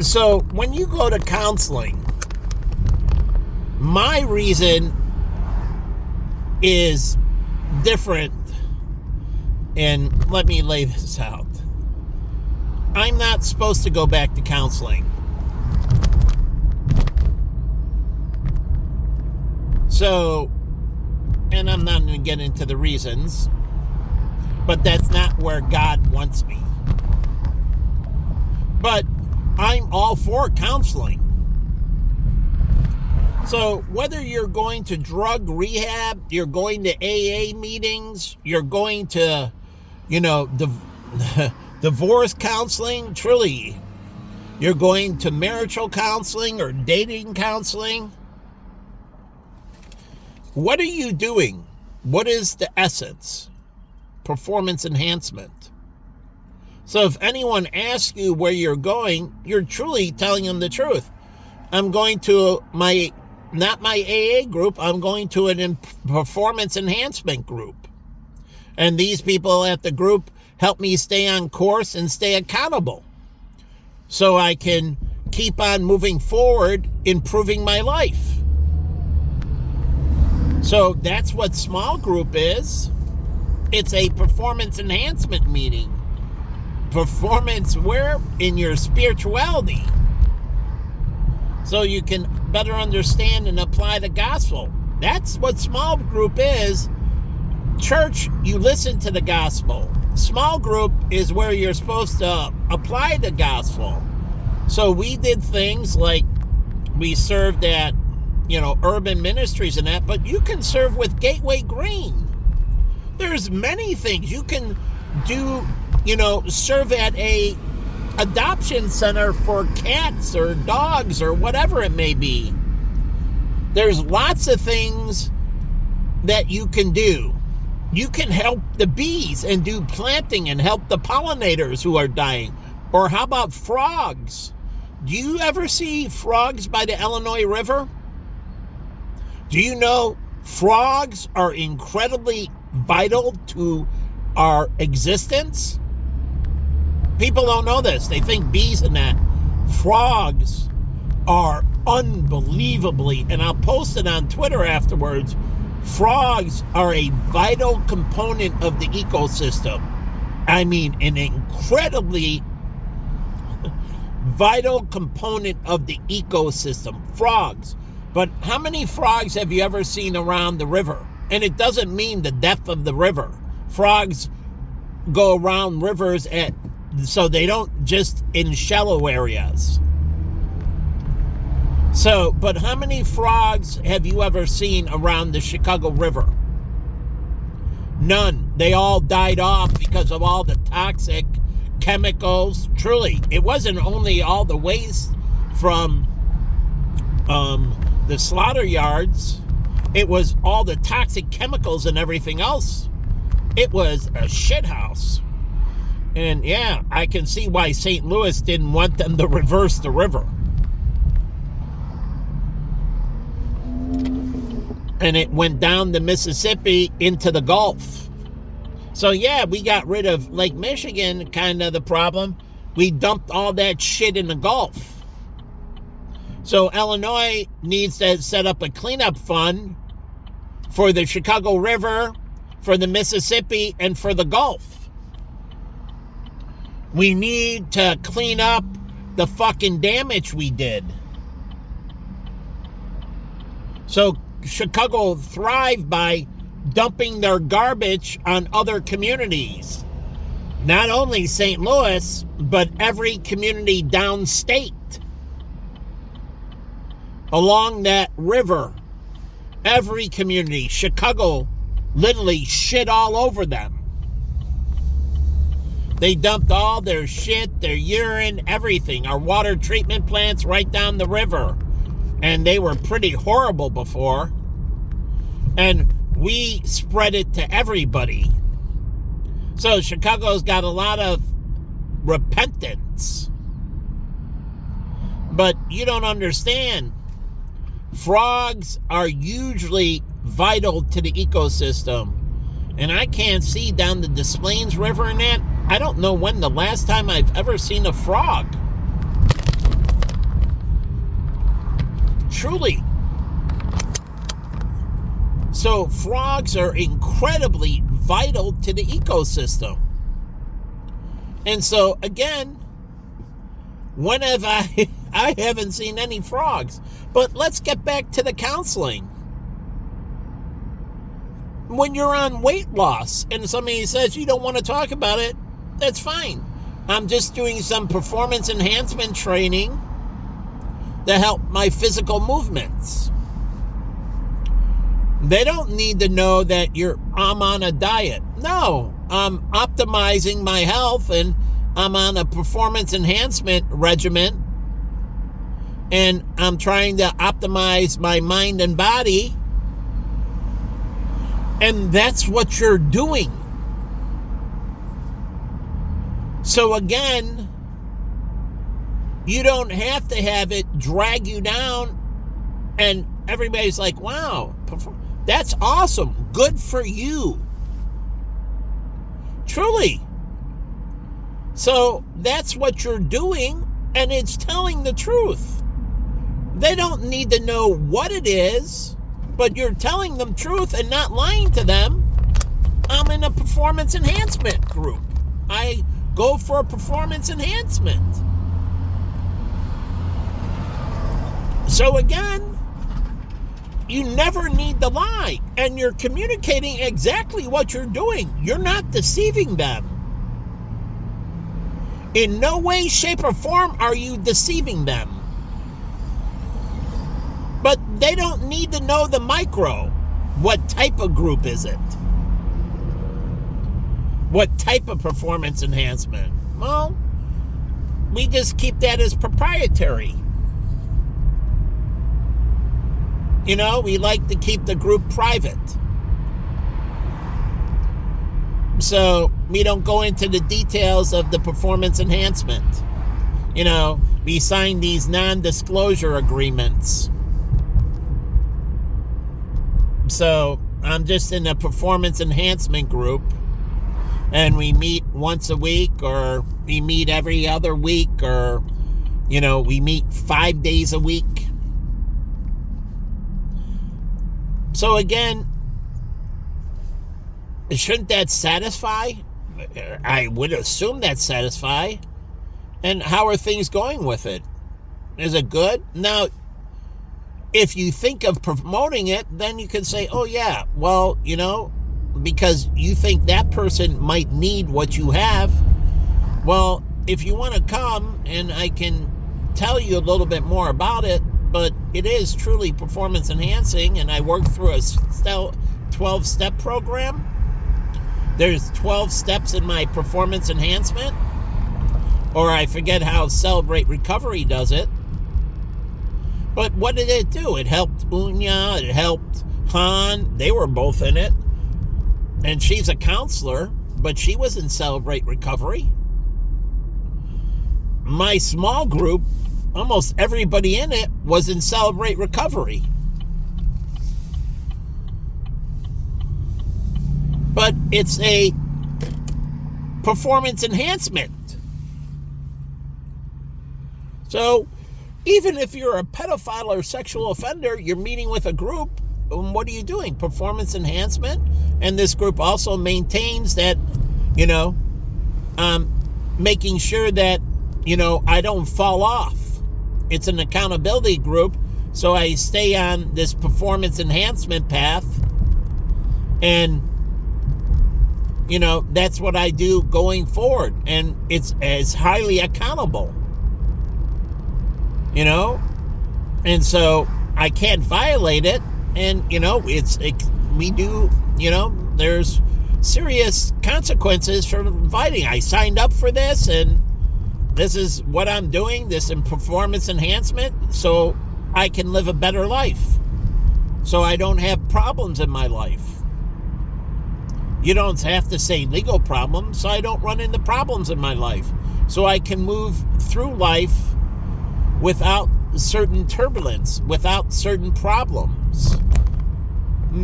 So when you go to counseling, my reason is different. And let me lay this out. I'm not supposed to go back to counseling. So, and I'm not going to get into the reasons, but that's not where God wants me. But I'm all for counseling. So whether you're going to drug rehab, you're going to AA meetings, you're going to, divorce counseling, truly, you're going to marital counseling or dating counseling, what are you doing? What is the essence? Performance enhancement. So if anyone asks you where you're going, you're truly telling them the truth. I'm going to not my AA group, I'm going to a performance enhancement group. And these people at the group help me stay on course and stay accountable so I can keep on moving forward, improving my life. So that's what small group is. It's a performance enhancement meeting. Performance where? In your spirituality. So you can better understand and apply the gospel. That's what small group is. Church, you listen to the gospel. Small group is where you're supposed to apply the gospel. So we did things like we served at, urban ministries and that, but you can serve with Gateway Green. There's many things you can do, serve at a adoption center for cats or dogs or whatever it may be. There's lots of things that you can do. You can help the bees and do planting and help the pollinators who are dying. Or how about frogs? Do you ever see frogs by the Illinois River? Do you know frogs are incredibly vital to our existence? People don't know this. They think bees and that. Frogs are unbelievably, and I'll post it on Twitter afterwards, frogs are a vital component of the ecosystem. I mean, an incredibly vital component of the ecosystem. Frogs. But how many frogs have you ever seen around the river? And it doesn't mean the depth of the river. Frogs go around rivers so they don't just in shallow areas. So, but how many frogs have you ever seen around the Chicago River? None. They all died off because of all the toxic chemicals. Truly, it wasn't only all the waste from the slaughter yards. It was all the toxic chemicals and everything else. It was a shit house. And yeah, I can see why St. Louis didn't want them to reverse the river. And it went down the Mississippi into the Gulf. So yeah, we got rid of Lake Michigan, kind of the problem. We dumped all that shit in the Gulf. So Illinois needs to set up a cleanup fund for the Chicago River, for the Mississippi, and for the Gulf. We need to clean up the fucking damage we did. So Chicago thrived by dumping their garbage on other communities. Not only St. Louis, but every community downstate along that river. Every community. Chicago literally shit all over them. They dumped all their shit, their urine, everything. Our water treatment plants right down the river. And they were pretty horrible before. And we spread it to everybody. So Chicago's got a lot of repentance. But you don't understand. Frogs are hugely vital to the ecosystem. And I can't see down the Des Plaines River and that. I don't know when the last time I've ever seen a frog. Truly. So frogs are incredibly vital to the ecosystem. And so, again, when have I haven't seen any frogs. But let's get back to the counseling. When you're on weight loss and somebody says you don't want to talk about it, that's fine. I'm just doing some performance enhancement training to help my physical movements. They don't need to know that I'm on a diet. No, I'm optimizing my health and I'm on a performance enhancement regimen. And I'm trying to optimize my mind and body. And that's what you're doing. So again, you don't have to have it drag you down and everybody's like, wow, that's awesome. Good for you. Truly. So that's what you're doing, and it's telling the truth. They don't need to know what it is, but you're telling them truth and not lying to them. I'm in a performance enhancement group. I go for a performance enhancement. So again, you never need to lie, and you're communicating exactly what you're doing. You're not deceiving them. In no way, shape, or form are you deceiving them. But they don't need to know the micro. What type of group is it? What type of performance enhancement? Well, we just keep that as proprietary. You know, we like to keep the group private. So we don't go into the details of the performance enhancement. You know, we sign these non-disclosure agreements. So I'm just in a performance enhancement group, and we meet once a week, or we meet every other week, or, you know, we meet 5 days a week. So again, shouldn't that satisfy? I would assume that satisfy. And how are things going with it? Is it good? Now, if you think of promoting it, then you can say, oh yeah, well, you know, because you think that person might need what you have. Well, if you want to come, and I can tell you a little bit more about it, but it is truly performance enhancing, and I work through a 12-step program. There's 12 steps in my performance enhancement, or I forget how Celebrate Recovery does it. But what did it do? It helped Unya, it helped Han. They were both in it. And she's a counselor, but she was in Celebrate Recovery. My small group, almost everybody in it was in Celebrate Recovery. But it's a performance enhancement. So even if you're a pedophile or sexual offender, you're meeting with a group, what are you doing? Performance enhancement. And this group also maintains that, you know, making sure that, you know, I don't fall off. It's an accountability group, so I stay on this performance enhancement path. And, you know, that's what I do going forward. And it's as highly accountable. You know? And so I can't violate it. And, you know, we do, you know, there's serious consequences for fighting. I signed up for this, and this is what I'm doing, this in performance enhancement, so I can live a better life. So I don't have problems in my life. You don't have to say legal problems, so I don't run into problems in my life. So I can move through life without certain turbulence, without certain problems.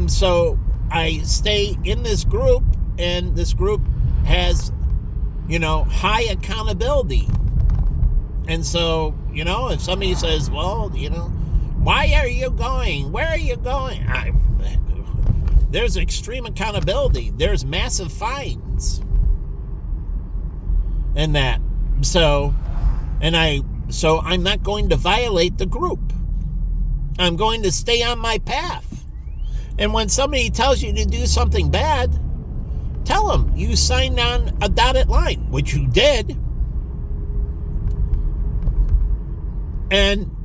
So I stay in this group, and this group has, you know, high accountability. And so, you know, if somebody says, well, you know, Why are you going? Where are you going? There's extreme accountability. There's massive fines. And that. So I'm not going to violate the group. I'm going to stay on my path. And when somebody tells you to do something bad, tell them you signed on a dotted line, which you did. And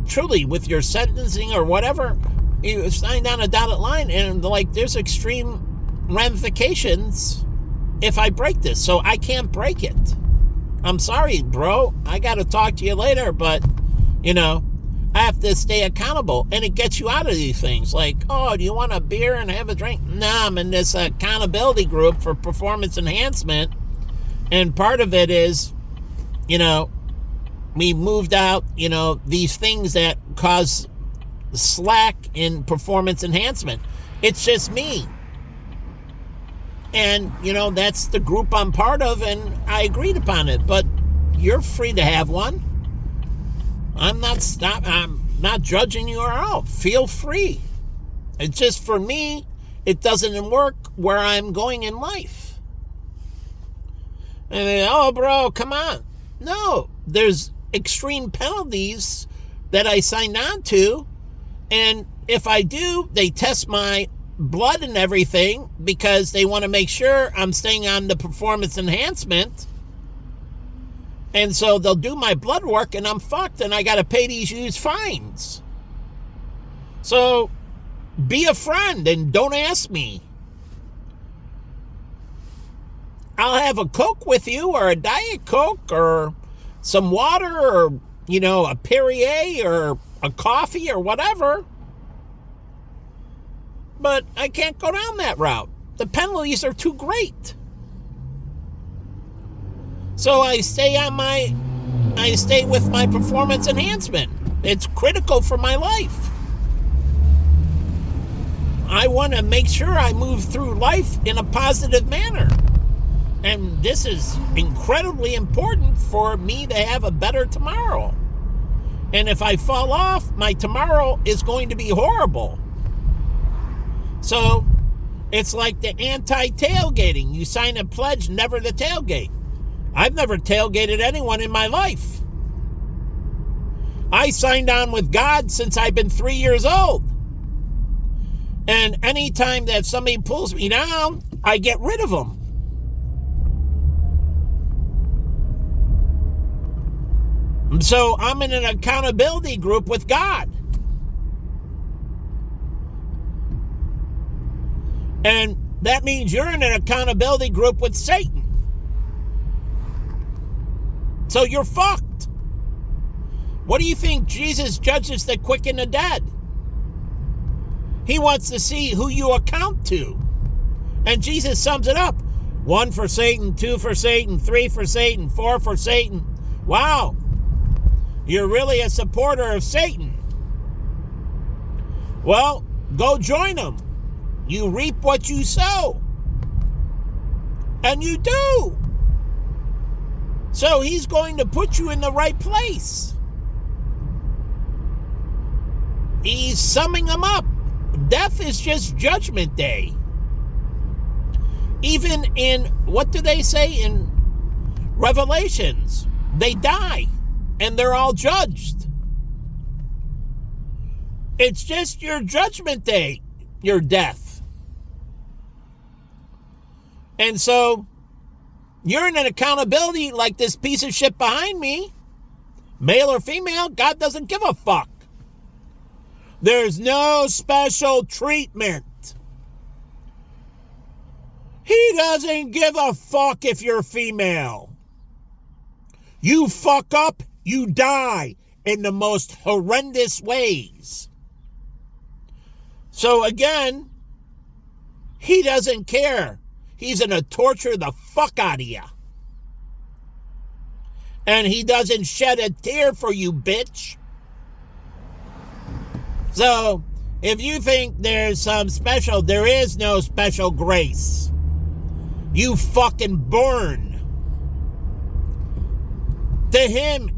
truly, with your sentencing or whatever, you signed on a dotted line, and like there's extreme ramifications if I break this. So I can't break it. I'm sorry, bro. I got to talk to you later, but, I have to stay accountable. And it gets you out of these things. Like, oh, do you want a beer and have a drink? Nah, I'm in this accountability group for performance enhancement. And part of it is, we moved out, these things that cause slack in performance enhancement. It's just me. And, that's the group I'm part of, and I agreed upon it. But you're free to have one. I'm not judging you or out. Feel free. It's just for me, it doesn't work where I'm going in life. And they, oh, bro, come on. No, there's extreme penalties that I signed on to. And if I do, they test my blood and everything because they want to make sure I'm staying on the performance enhancement. And so they'll do my blood work and I'm fucked and I got to pay these huge fines. So be a friend and don't ask me. I'll have a Coke with you or a Diet Coke or some water or, a Perrier or a coffee or whatever. But I can't go down that route. The penalties are too great. So I stay with my performance enhancement. It's critical for my life. I want to make sure I move through life in a positive manner. And this is incredibly important for me to have a better tomorrow. And if I fall off, my tomorrow is going to be horrible. So it's like the anti-tailgating. You sign a pledge never to tailgate. I've never tailgated anyone in my life. I signed on with God since I've been 3 years old. And anytime that somebody pulls me down, I get rid of them. So I'm in an accountability group with God. And that means you're in an accountability group with Satan. So you're fucked. What do you think Jesus judges the quick and the dead? He wants to see who you account to. And Jesus sums it up. 1 for Satan, 2 for Satan, 3 for Satan, 4 for Satan. Wow. You're really a supporter of Satan. Well, go join him. You reap what you sow. And you do. So he's going to put you in the right place. He's summing them up. Death is just judgment day. Even in, what do they say in Revelations? They die and they're all judged. It's just your judgment day, your death. And so you're in an accountability like this piece of shit behind me. Male or female, God doesn't give a fuck. There's no special treatment. He doesn't give a fuck if you're female. You fuck up, you die in the most horrendous ways. So again, he doesn't care. He's going to torture the fuck out of you. And he doesn't shed a tear for you, bitch. So, if you think there's some special, there is no special grace. You fucking burn. To him,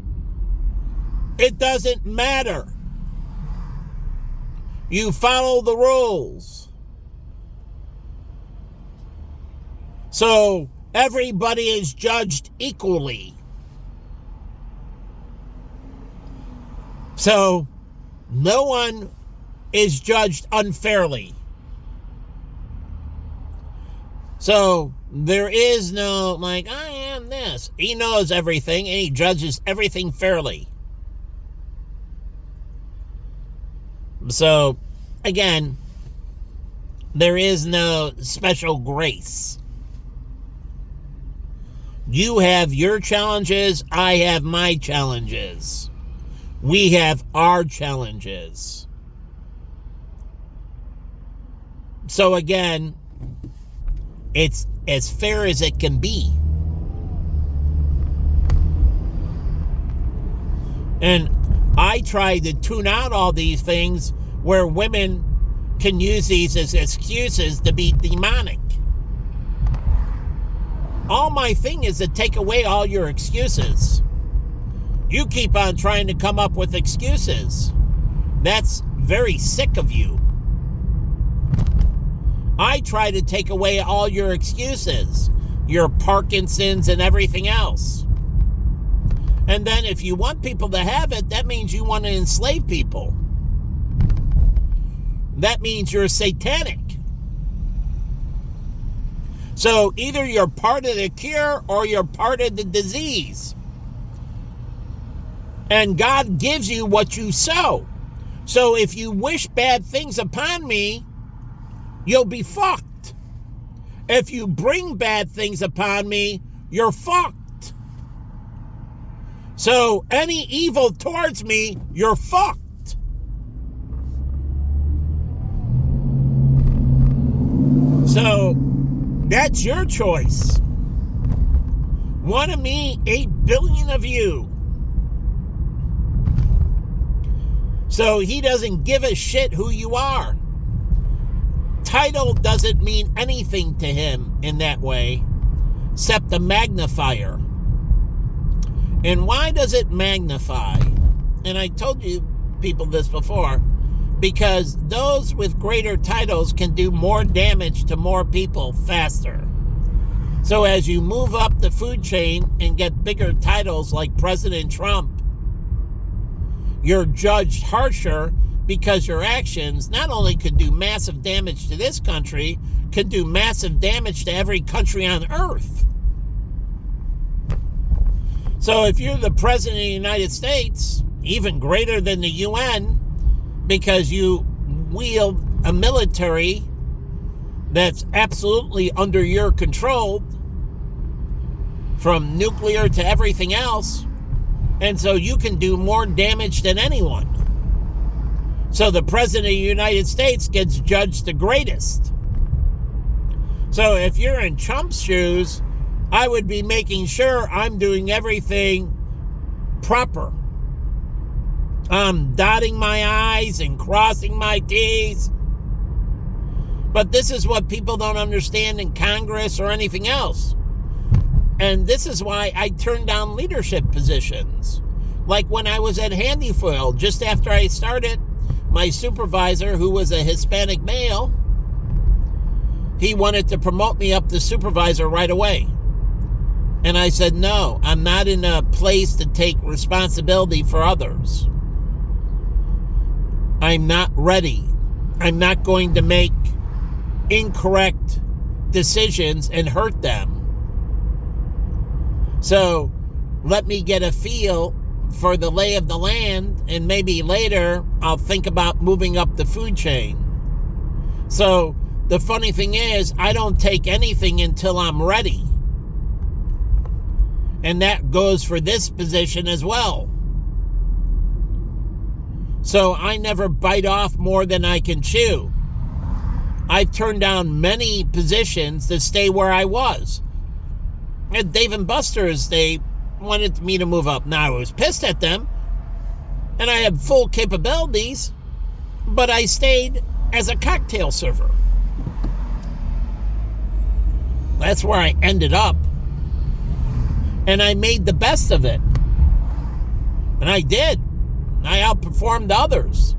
It doesn't matter. You follow the rules. So everybody is judged equally. So no one is judged unfairly. So there is no, like, I am this. He knows everything and he judges everything fairly. So, again, there is no special grace. You have your challenges, I have my challenges. We have our challenges. So again, it's as fair as it can be. And I try to tune out all these things where women can use these as excuses to be demonic. All my thing is to take away all your excuses. You keep on trying to come up with excuses. That's very sick of you. I try to take away all your excuses, your Parkinson's and everything else. And then if you want people to have it, that means you want to enslave people. That means you're satanic. So either you're part of the cure or you're part of the disease. And God gives you what you sow. So if you wish bad things upon me, you'll be fucked. If you bring bad things upon me, you're fucked. So any evil towards me, you're fucked. So that's your choice. One of me, 8 billion of you. So he doesn't give a shit who you are. Title doesn't mean anything to him in that way, except a magnifier. And why does it magnify? And I told you people this before, because those with greater titles can do more damage to more people faster. So as you move up the food chain and get bigger titles like President Trump, you're judged harsher because your actions not only could do massive damage to this country, could do massive damage to every country on earth. So if you're the President of the United States, even greater than the UN, because you wield a military that's absolutely under your control, from nuclear to everything else, and so you can do more damage than anyone. So the President of the United States gets judged the greatest. So if you're in Trump's shoes, I would be making sure I'm doing everything proper. I'm dotting my I's and crossing my T's. But this is what people don't understand in Congress or anything else. And this is why I turned down leadership positions. Like when I was at Handyfoil, just after I started, my supervisor, who was a Hispanic male, he wanted to promote me up to supervisor right away. And I said, no, I'm not in a place to take responsibility for others. I'm not ready. I'm not going to make incorrect decisions and hurt them. So let me get a feel for the lay of the land, and maybe later I'll think about moving up the food chain. So the funny thing is, I don't take anything until I'm ready. And that goes for this position as well. So I never bite off more than I can chew. I've turned down many positions to stay where I was. At Dave & Buster's, they wanted me to move up. Now, I was pissed at them, and I had full capabilities, but I stayed as a cocktail server. That's where I ended up. And I made the best of it. And I did. I outperformed others.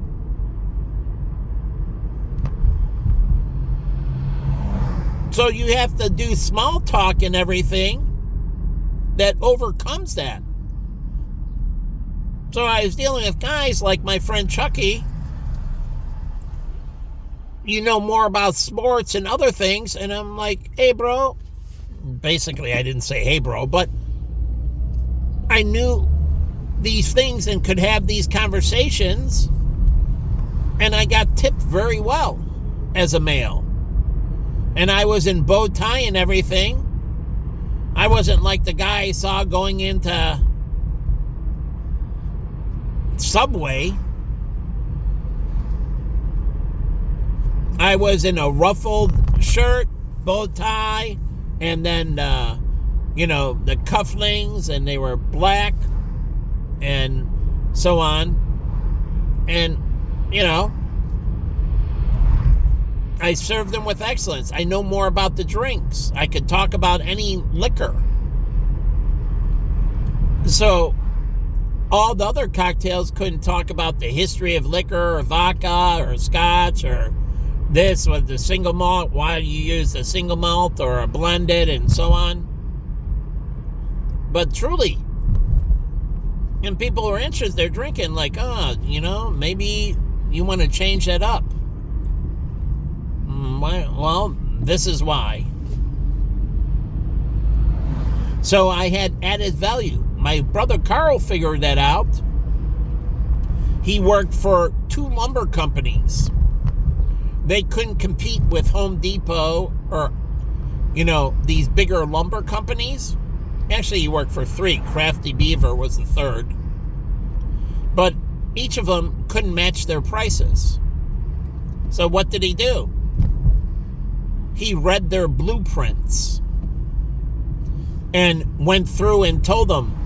So you have to do small talk and everything that overcomes that. So I was dealing with guys like my friend Chucky. You know more about sports and other things. And I'm like, hey, bro. Basically, I didn't say, hey, bro, but I knew these things and could have these conversations. And I got tipped very well as a male. And I was in bow tie and everything. I wasn't like the guy I saw going into Subway. I was in a ruffled shirt, bow tie, and then, the cufflinks, and they were black, and so on. And, I served them with excellence. I know more about the drinks. I could talk about any liquor. So, all the other cocktails couldn't talk about the history of liquor or vodka or scotch or this was the single malt, why you use a single malt or a blended and so on. But truly, and people are interested, they're drinking like, maybe you want to change that up. Well, this is why. So I had added value. My brother Carl figured that out. He worked for 2 lumber companies. They couldn't compete with Home Depot or, these bigger lumber companies. Actually, he worked for 3. Crafty Beaver was the 3rd. But each of them couldn't match their prices. So what did he do? He read their blueprints and went through and told them,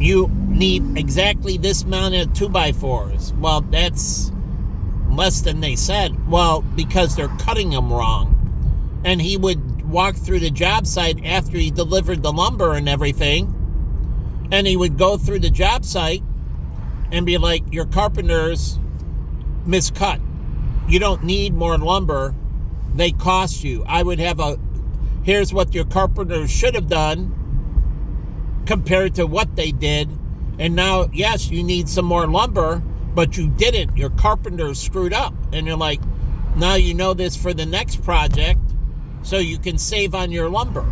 you need exactly this amount of 2x4s. Well, that's less than they said. Well, because they're cutting them wrong. And he would walk through the job site after he delivered the lumber and everything. And he would go through the job site and be like, your carpenters miscut. You don't need more lumber. They cost you. I would have here's what your carpenters should have done compared to what they did. And now, yes, you need some more lumber, but you didn't. Your carpenters screwed up. And you're like, now you know this for the next project so you can save on your lumber.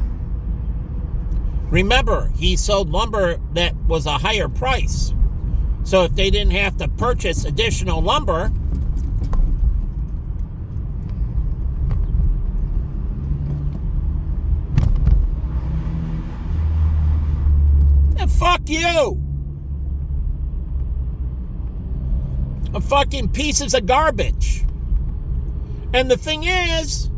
Remember, he sold lumber that was a higher price. So if they didn't have to purchase additional lumber, fuck you. A fucking pieces of garbage. And the thing is,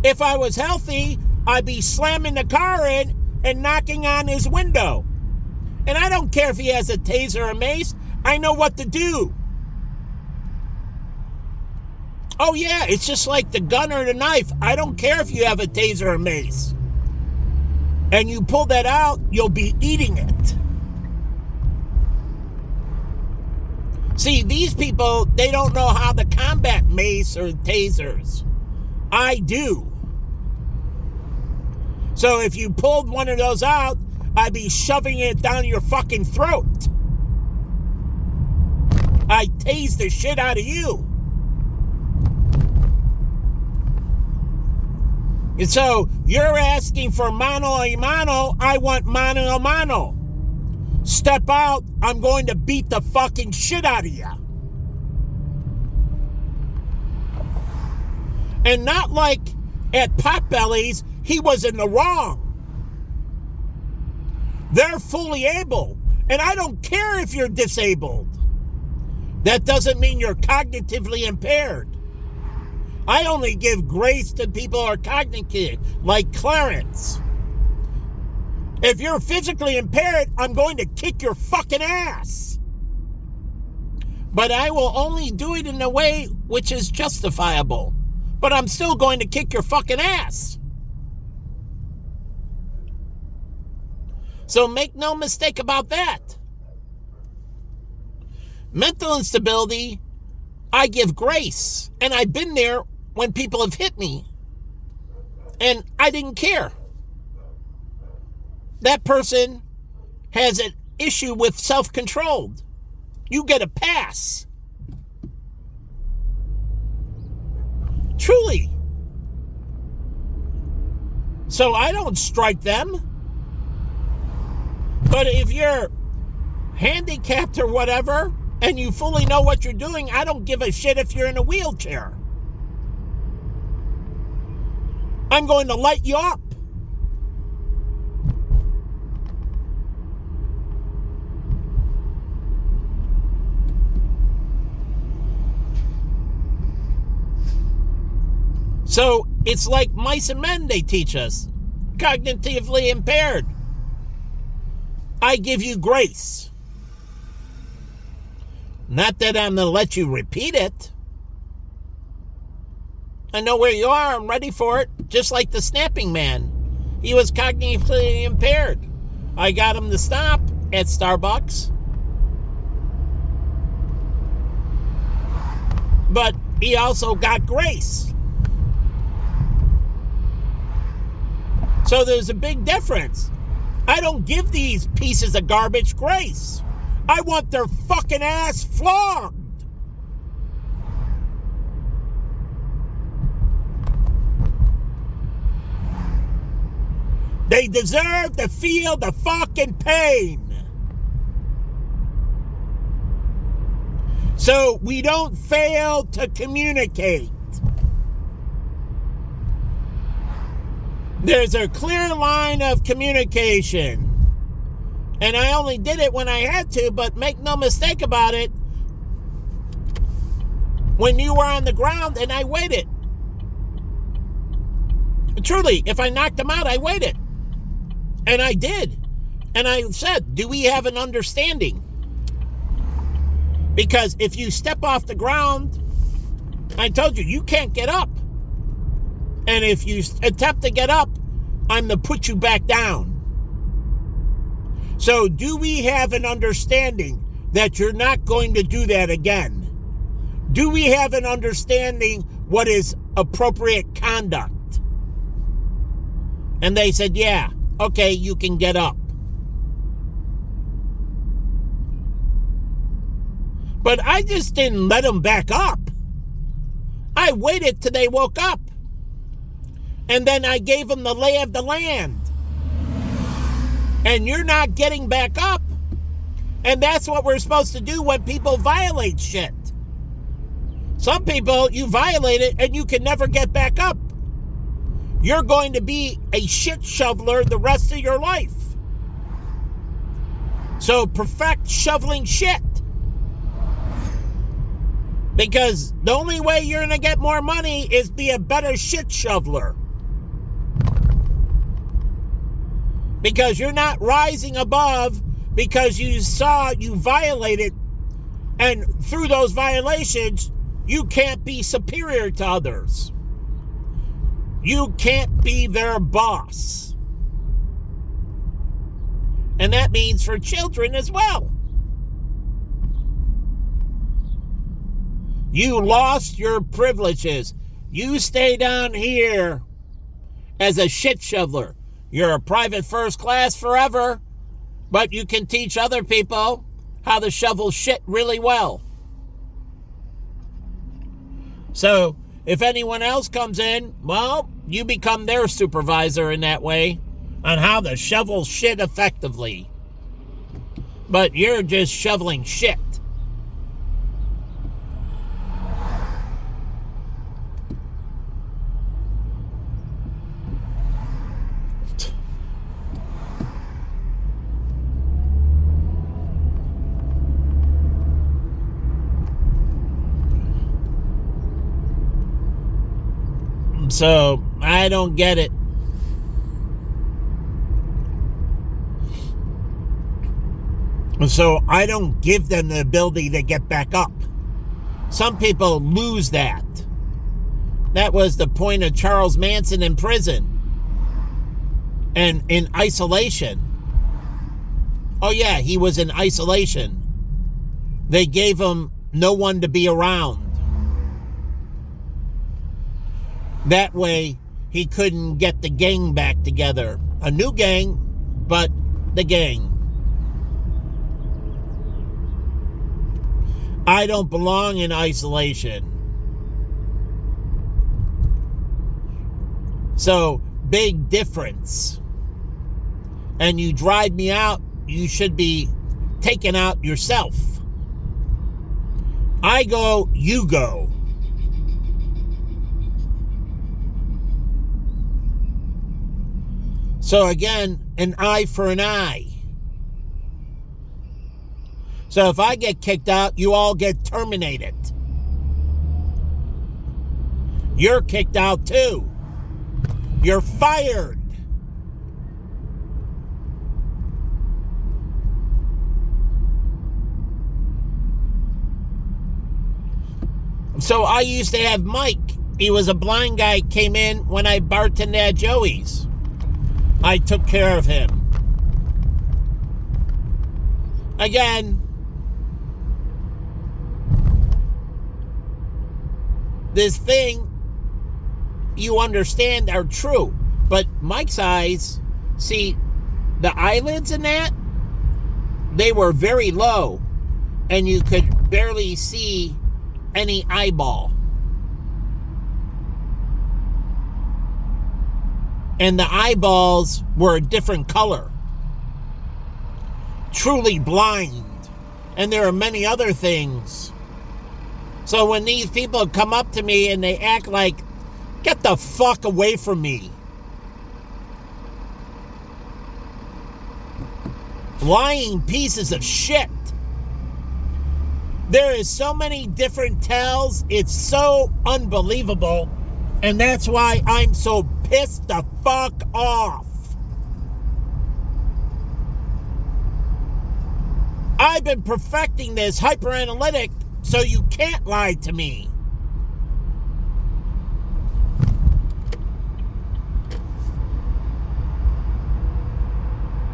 if I was healthy, I'd be slamming the car in and knocking on his window. And I don't care if he has a taser or mace. I know what to do. Oh yeah, it's just like the gun or the knife. I don't care if you have a taser or mace. And you pull that out, you'll be eating it. See, these people, they don't know how to combat mace or tasers. I do. So if you pulled one of those out, I'd be shoving it down your fucking throat. I'd tase the shit out of you. And so you're asking for mano a mano. I want mano a mano. Step out. I'm going to beat the fucking shit out of you. And not like at Potbelly's, he was in the wrong. They're fully able. And I don't care if you're disabled. That doesn't mean you're cognitively impaired. I only give grace to people who are cognitive, like Clarence. If you're physically impaired, I'm going to kick your fucking ass. But I will only do it in a way which is justifiable. But I'm still going to kick your fucking ass. So make no mistake about that. Mental instability, I give grace. And I've been there when people have hit me. And I didn't care. That person has an issue with self-control. You get a pass. Truly. So I don't strike them. But if you're handicapped or whatever, and you fully know what you're doing, I don't give a shit if you're in a wheelchair. I'm going to light you up. So it's like mice and men, they teach us. Cognitively impaired. I give you grace. Not that I'm going to let you repeat it. I know where you are. I'm ready for it. Just like the snapping man. He was cognitively impaired. I got him to stop at Starbucks. But he also got grace. So there's a big difference. I don't give these pieces of garbage grace. I want their fucking ass flogged. They deserve to feel the fucking pain. So we don't fail to communicate. There's a clear line of communication. And I only did it when I had to, but make no mistake about it. When you were on the ground and I waited. Truly, if I knocked them out, I waited. And I did. And I said, do we have an understanding? Because if you step off the ground, I told you, you can't get up. And if you attempt to get up, I'm to put you back down. So do we have an understanding that you're not going to do that again? Do we have an understanding what is appropriate conduct? And they said, yeah, okay, you can get up. But I just didn't let them back up. I waited till they woke up. And then I gave them the lay of the land. And you're not getting back up. And that's what we're supposed to do when people violate shit. Some people, you violate it and you can never get back up. You're going to be a shit shoveler the rest of your life. So perfect shoveling shit. Because the only way you're going to get more money is be a better shit shoveler. Because you're not rising above because you saw you violated, and through those violations, you can't be superior to others. You can't be their boss. And that means for children as well. You lost your privileges. You stay down here as a shit shoveler. You're a private first class forever, but you can teach other people how to shovel shit really well. So, if anyone else comes in, well, you become their supervisor in that way on how to shovel shit effectively. But you're just shoveling shit. So, I don't get it. So, I don't give them the ability to get back up. Some people lose that. That was the point of Charles Manson in prison and in isolation. Oh, yeah, he was in isolation. They gave him no one to be around. That way, he couldn't get the gang back together. A new gang, but the gang. I don't belong in isolation. So, big difference. And you drive me out, you should be taken out yourself. I go, you go. So again, an eye for an eye. So if I get kicked out, you all get terminated. You're kicked out too. You're fired. So I used to have Mike. He was a blind guy, came in when I bartended at Joey's. I took care of him. Again, this thing you understand are true. But Mike's eyes, see, the eyelids in that, they were very low. And you could barely see any eyeball. And the eyeballs were a different color. Truly blind. And there are many other things. So when these people come up to me and they act like, get the fuck away from me. Lying pieces of shit. There is so many different tells. It's so unbelievable. And that's why I'm so pissed the fuck off. I've been perfecting this hyperanalytic so you can't lie to me.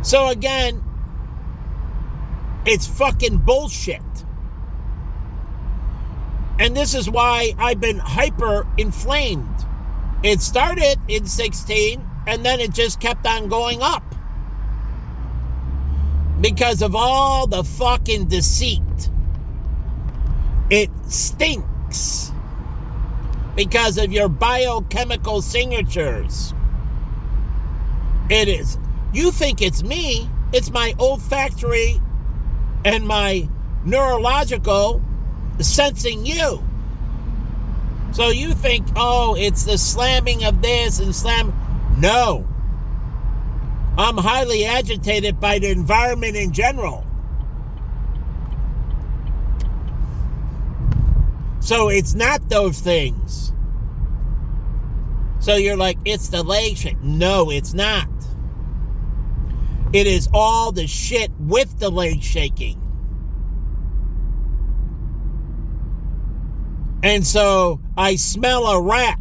So again, it's fucking bullshit. And this is why I've been hyper inflamed. It started in 16 and then it just kept on going up. Because of all the fucking deceit. It stinks. Because of your biochemical signatures. It is. You think it's me. It's my olfactory and my neurological sensing you. So you think, oh, it's the slamming of this and slam. No. I'm highly agitated by the environment in general. So it's not those things. So you're like, it's the leg shake. No, it's not. It is all the shit with the leg shaking. And so I smell a rat.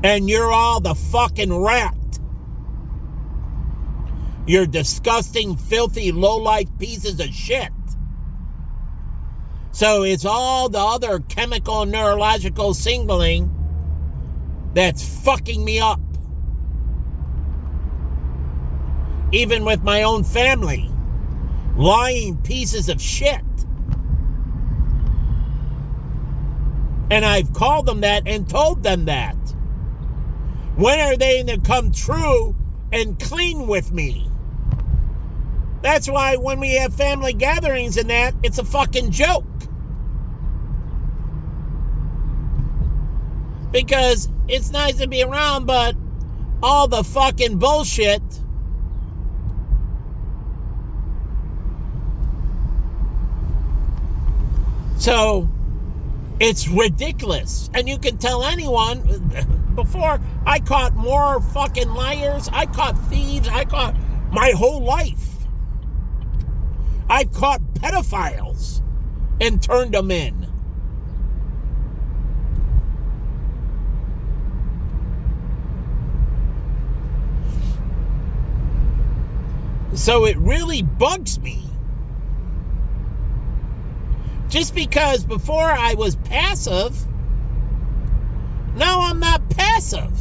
And you're all the fucking rat. You're disgusting, filthy, low-life pieces of shit. So it's all the other chemical and neurological signaling that's fucking me up. Even with my own family. Lying pieces of shit. And I've called them that and told them that. When are they going to come true and clean with me? That's why when we have family gatherings and that, it's a fucking joke. Because it's nice to be around, but all the fucking bullshit. So, it's ridiculous. And you can tell anyone, before I caught more fucking liars, I caught thieves, I caught my whole life. I've caught pedophiles and turned them in. So it really bugs me. Just because before I was passive, now I'm not passive.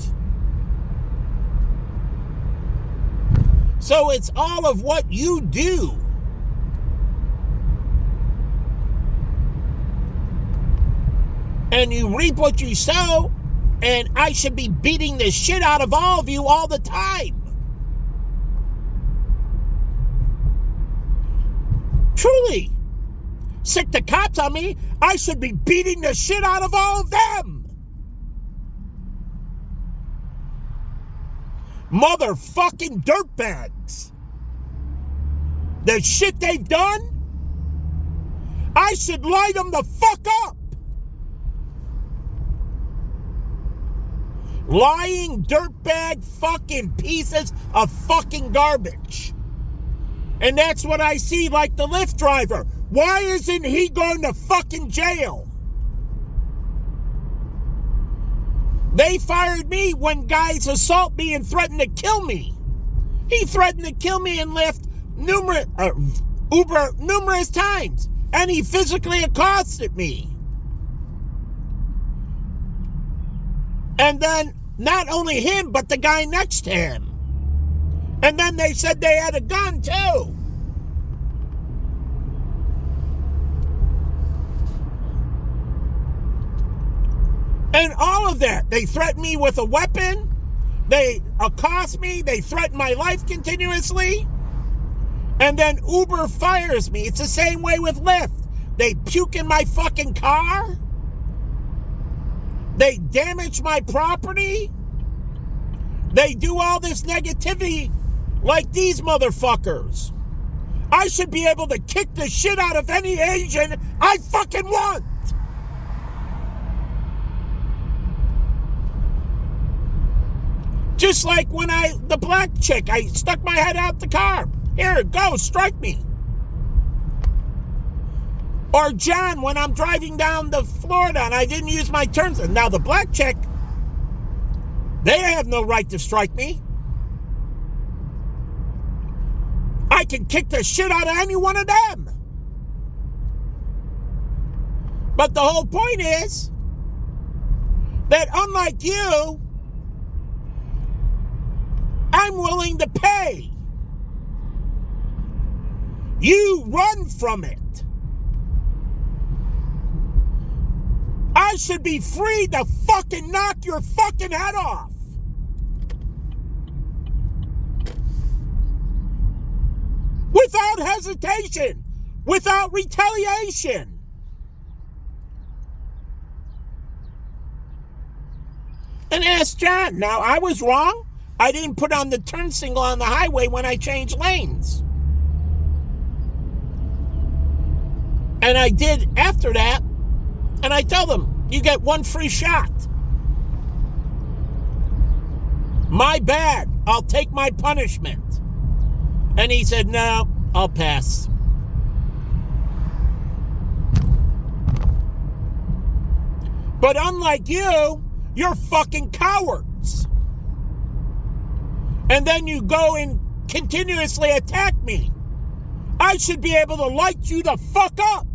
So it's all of what you do. And you reap what you sow, and I should be beating the shit out of all of you all the time. Truly. Sick the cops on me, I should be beating the shit out of all of them. Motherfucking dirtbags. The shit they've done, I should light them the fuck up. Lying dirtbag fucking pieces of fucking garbage. And that's what I see, like the Lyft driver. Why isn't he going to fucking jail? They fired me when guys assault me and threaten to kill me. He threatened to kill me in Lyft Uber numerous times. And he physically accosted me. And then, not only him, but the guy next to him. And then they said they had a gun, too. And all of that. They threaten me with a weapon. They accost me. They threaten my life continuously. And then Uber fires me. It's the same way with Lyft. They puke in my fucking car. They damage my property. They do all this negativity like these motherfuckers. I should be able to kick the shit out of any Asian I fucking want. Just like when the black chick, I stuck my head out the car. Here, go, strike me. Or John, when I'm driving down to Florida and I didn't use my turns. And now the black chick, they have no right to strike me. I can kick the shit out of any one of them. But the whole point is that unlike you, I'm willing to pay. You run from it. I should be free to fucking knock your fucking head off. Without hesitation. Without retaliation. And ask John. Now, I was wrong. I didn't put on the turn signal on the highway when I changed lanes. And I did after that. And I tell them, you get one free shot. My bad. I'll take my punishment. And he said, no, I'll pass. But unlike you, you're fucking cowards. And then you go and continuously attack me. I should be able to light you the fuck up.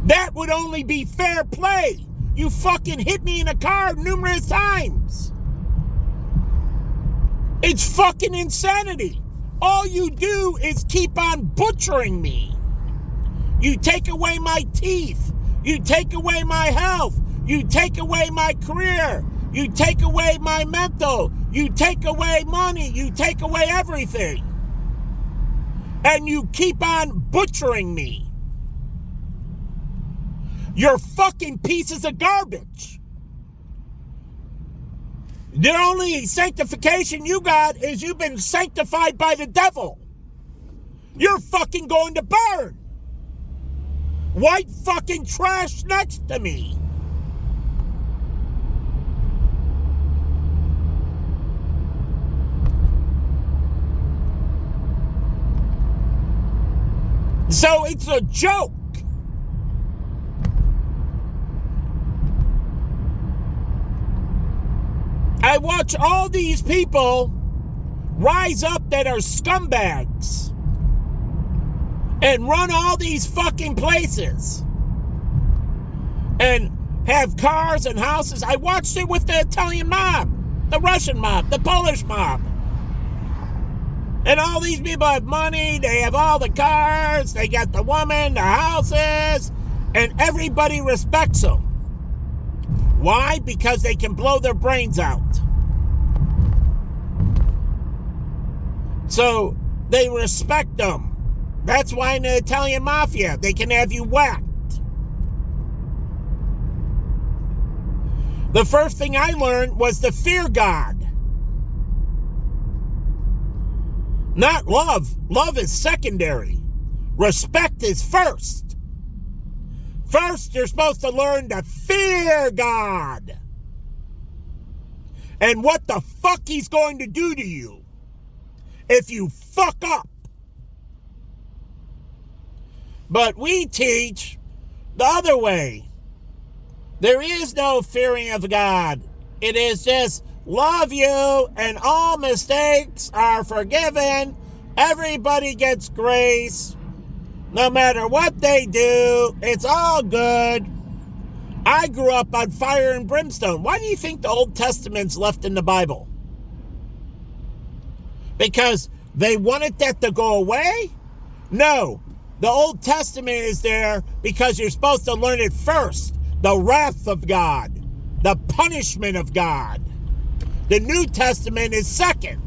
That would only be fair play. You fucking hit me in a car numerous times. It's fucking insanity. All you do is keep on butchering me. You take away my teeth. You take away my health. You take away my career. You take away my mental. You take away money. You take away everything. And you keep on butchering me. You're fucking pieces of garbage. The only sanctification you got is you've been sanctified by the devil. You're fucking going to burn. White fucking trash next to me. So it's a joke. I watch all these people rise up that are scumbags and run all these fucking places and have cars and houses. I watched it with the Italian mob, the Russian mob, the Polish mob. And all these people have money, they have all the cars, they got the woman, the houses, and everybody respects them. Why? Because they can blow their brains out. So they respect them. That's why in the Italian mafia, they can have you whacked. The first thing I learned was to fear God. Not love. Love is secondary. Respect is first. First, you're supposed to learn to fear God. And what the fuck he's going to do to you if you fuck up. But we teach the other way. There is no fearing of God. It is just love you and all mistakes are forgiven. Everybody gets grace. No matter what they do, it's all good. I grew up on fire and brimstone. Why do you think the Old Testament's left in the Bible? Because they wanted that to go away? No. The Old Testament is there because you're supposed to learn it first. The wrath of God. The punishment of God. The New Testament is second.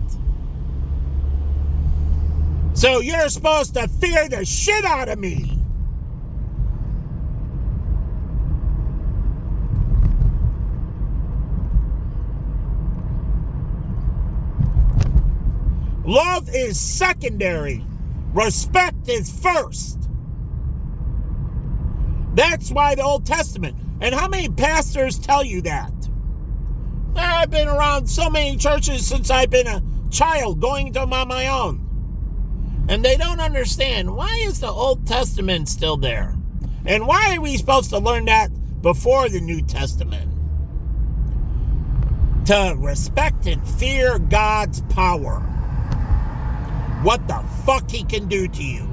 So you're supposed to fear the shit out of me. Love is secondary. Respect is first. That's why the Old Testament. And how many pastors tell you that? I've been around so many churches since I've been a child, going to them on my own. And they don't understand, why is the Old Testament still there? And why are we supposed to learn that before the New Testament? To respect and fear God's power. What the fuck he can do to you.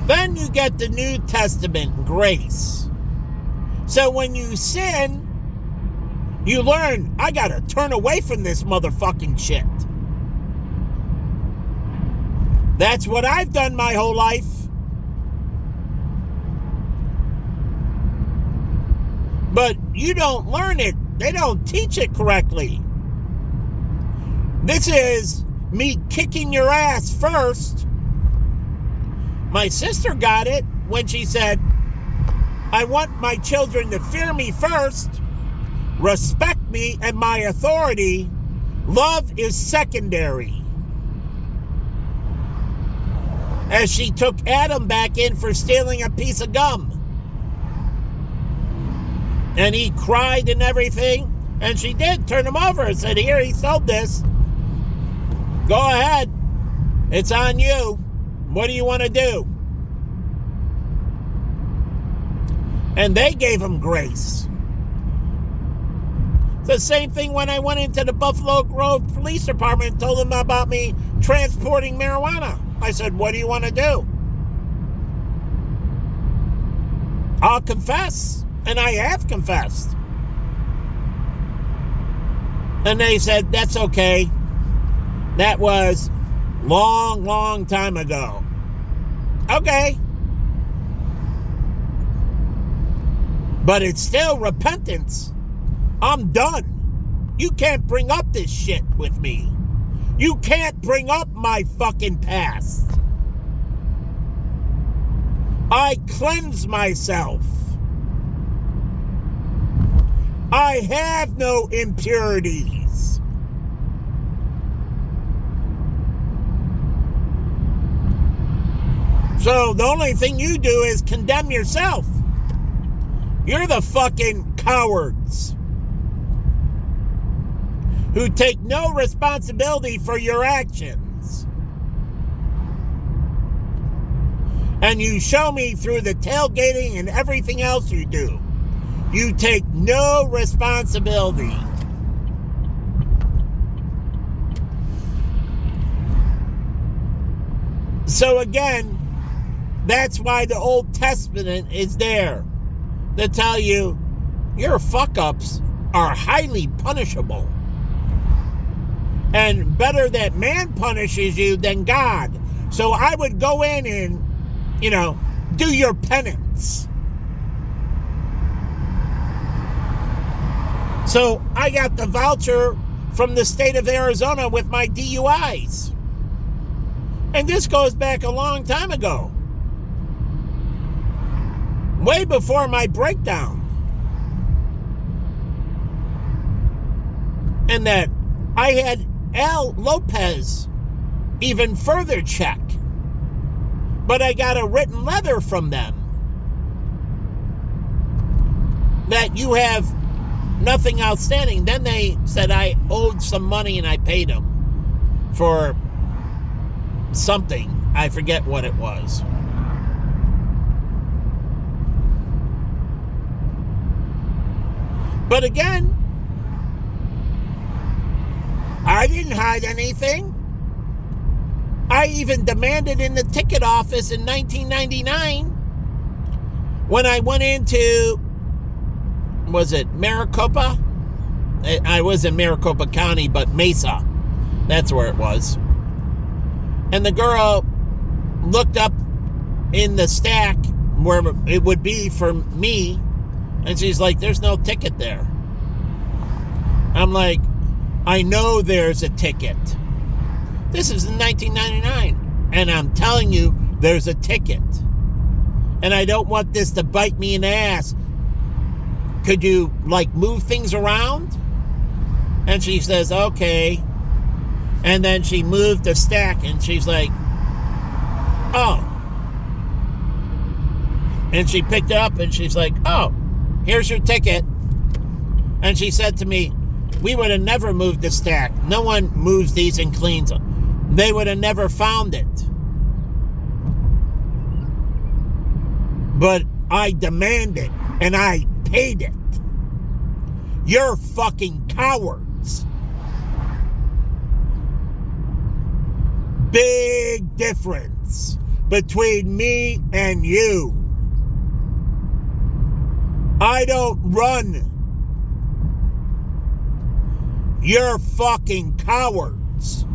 Then you get the New Testament grace. So when you sin, you learn, I gotta turn away from this motherfucking shit. That's what I've done my whole life. But you don't learn it. They don't teach it correctly. This is me kicking your ass first. My sister got it when she said, I want my children to fear me first, respect me and my authority. Love is secondary. As she took Adam back in for stealing a piece of gum. And he cried and everything. And she did turn him over and said, here, he sold this. Go ahead. It's on you. What do you want to do? And they gave him grace. It's the same thing when I went into the Buffalo Grove Police Department and told them about me transporting marijuana. I said, what do you want to do? I'll confess. And I have confessed. And they said, that's okay. That was long, long time ago. Okay. But it's still repentance. I'm done. You can't bring up this shit with me. You can't bring up my fucking past. I cleanse myself. I have no impurities. So the only thing you do is condemn yourself. You're the fucking cowards who take no responsibility for your actions. And you show me through the tailgating and everything else you do. You take no responsibility. So again, that's why the Old Testament is there to tell you your fuck-ups are highly punishable. And better that man punishes you than God. So I would go in and, do your penance. So I got the voucher from the state of Arizona with my DUIs. And this goes back a long time ago. Way before my breakdown. And that I had Al Lopez even further check. But I got a written letter from them that you have nothing outstanding. Then they said I owed some money and I paid them for something. I forget what it was. But again, I didn't hide anything. I even demanded in the ticket office in 1999 when I went into, was it Maricopa? I was in Maricopa County, but Mesa. That's where it was. And the girl looked up in the stack where it would be for me, and she's like, there's no ticket there. I'm like, I know there's a ticket. This is in 1999. And I'm telling you, there's a ticket. And I don't want this to bite me in the ass. Could you, move things around? And she says, okay. And then she moved the stack, and she's like, oh. And she picked it up, and she's like, oh, here's your ticket. And she said to me, we would have never moved the stack. No one moves these and cleans them. They would have never found it. But I demanded, and I paid it. You're fucking cowards. Big difference between me and you. I don't run. You're fucking cowards.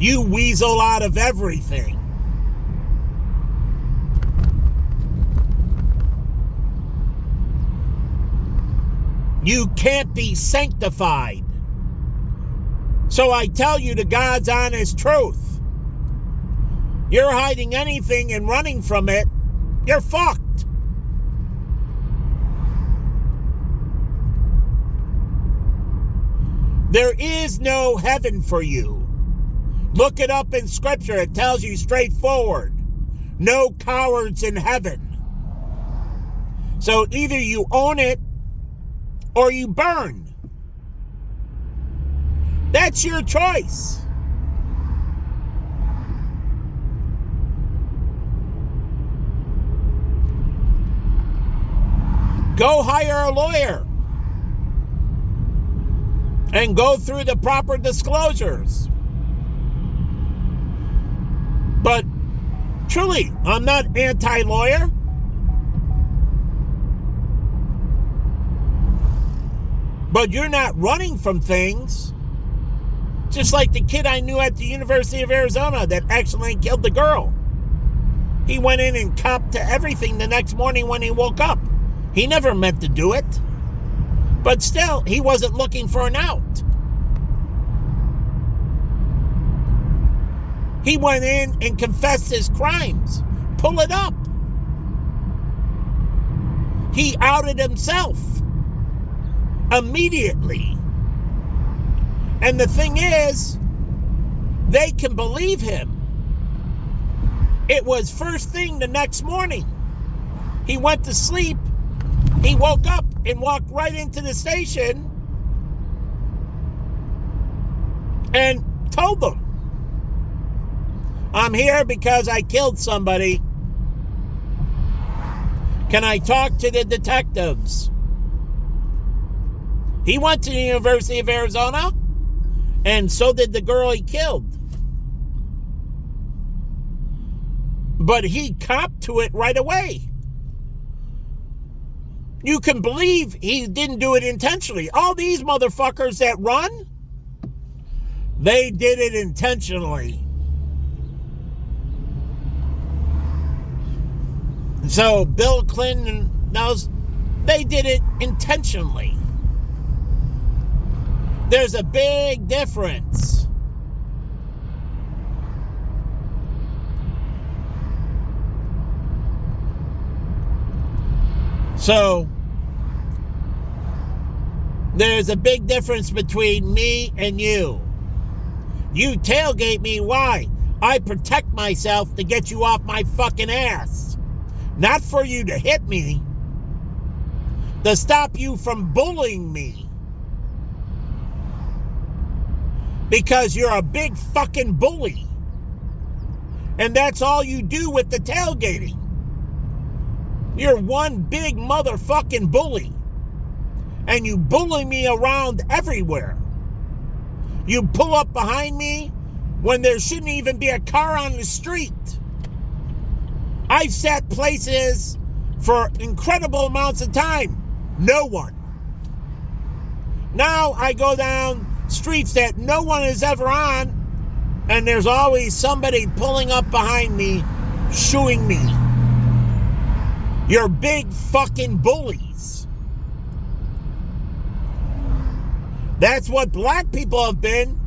You weasel out of everything. You can't be sanctified. So I tell you the God's honest truth. You're hiding anything and running from it, you're fucked. There is no heaven for you. Look it up in Scripture. It tells you straightforward. No cowards in heaven. So either you own it or you burn. That's your choice. Go hire a lawyer and go through the proper disclosures. But truly, I'm not anti-lawyer. But you're not running from things. Just like the kid I knew at the University of Arizona that accidentally killed the girl. He went in and copped to everything the next morning when he woke up. He never meant to do it. But still, he wasn't looking for an out. He went in and confessed his crimes. Pull it up. He outed himself immediately. And the thing is, they can believe him. It was first thing the next morning. He went to sleep. He woke up and walked right into the station and told them, I'm here because I killed somebody. Can I talk to the detectives? He went to the University of Arizona, and so did the girl he killed. But he copped to it right away. You can believe he didn't do it intentionally. All these motherfuckers that run, they did it intentionally. So Bill Clinton knows they did it intentionally. There's a big difference. So there's a big difference between me and you. You tailgate me, why? I protect myself to get you off my fucking ass. Not for you to hit me. To stop you from bullying me. Because you're a big fucking bully. And that's all you do with the tailgating. You're one big motherfucking bully. And you bully me around everywhere. You pull up behind me when there shouldn't even be a car on the street. I've sat places for incredible amounts of time. No one. Now I go down streets that no one is ever on, and there's always somebody pulling up behind me, shooing me. You're big fucking bullies. That's what black people have been.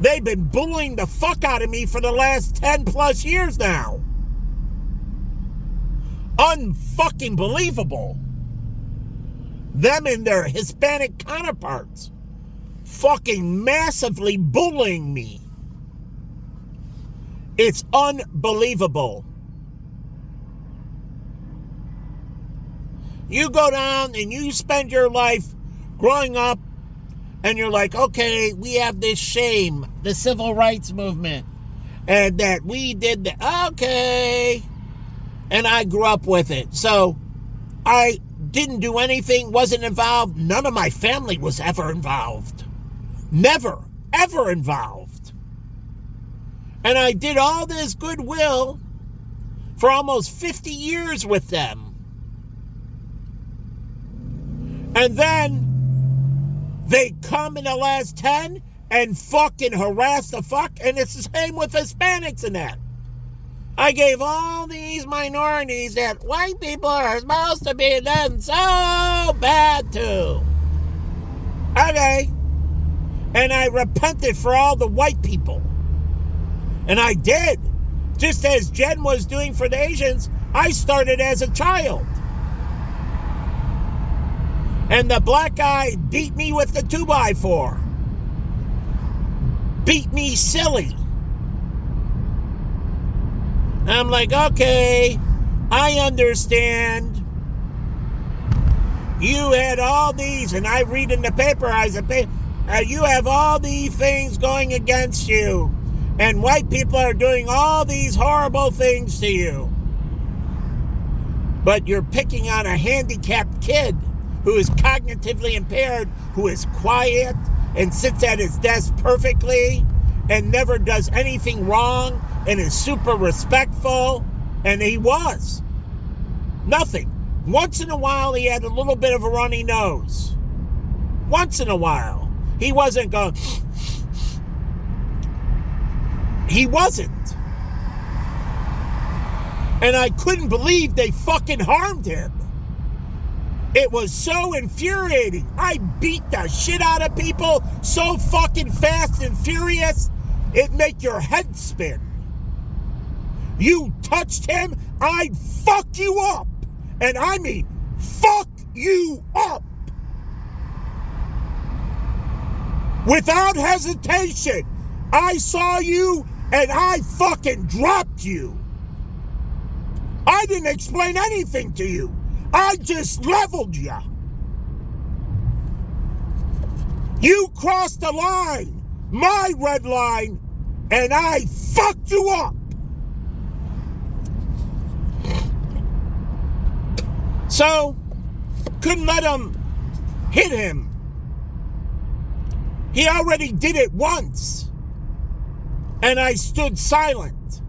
They've been bullying the fuck out of me for the last 10 plus years now. Unfucking believable. Them and their Hispanic counterparts fucking massively bullying me. It's unbelievable. You go down and you spend your life growing up and you're like, okay, we have this shame, the civil rights movement, and that we did the, okay. And I grew up with it. So I didn't do anything, wasn't involved. None of my family was ever involved. Never, ever involved. And I did all this goodwill for almost 50 years with them. And then they come in the last 10 and fucking harass the fuck. And it's the same with Hispanics and that. I gave all these minorities that white people are supposed to be done so bad to. Okay. And I repented for all the white people. And I did. Just as Jen was doing for the Asians, I started as a child. And the black guy beat me with the 2x4. Beat me silly. I'm like, okay, I understand. You had all these, and I read in the paper, you have all these things going against you. And white people are doing all these horrible things to you. But you're picking on a handicapped kid who is cognitively impaired, who is quiet and sits at his desk perfectly and never does anything wrong and is super respectful. And he was. Nothing. Once in a while, he had a little bit of a runny nose. Once in a while. He wasn't going... He wasn't. And I couldn't believe they fucking harmed him. It was so infuriating. I beat the shit out of people so fucking fast and furious, it make your head spin. You touched him, I'd fuck you up. And I mean, fuck you up. Without hesitation, I saw you and I fucking dropped you. I didn't explain anything to you. I just leveled you. You crossed the line, my red line, and I fucked you up. So, couldn't let him hit him. He already did it once. And I stood silent.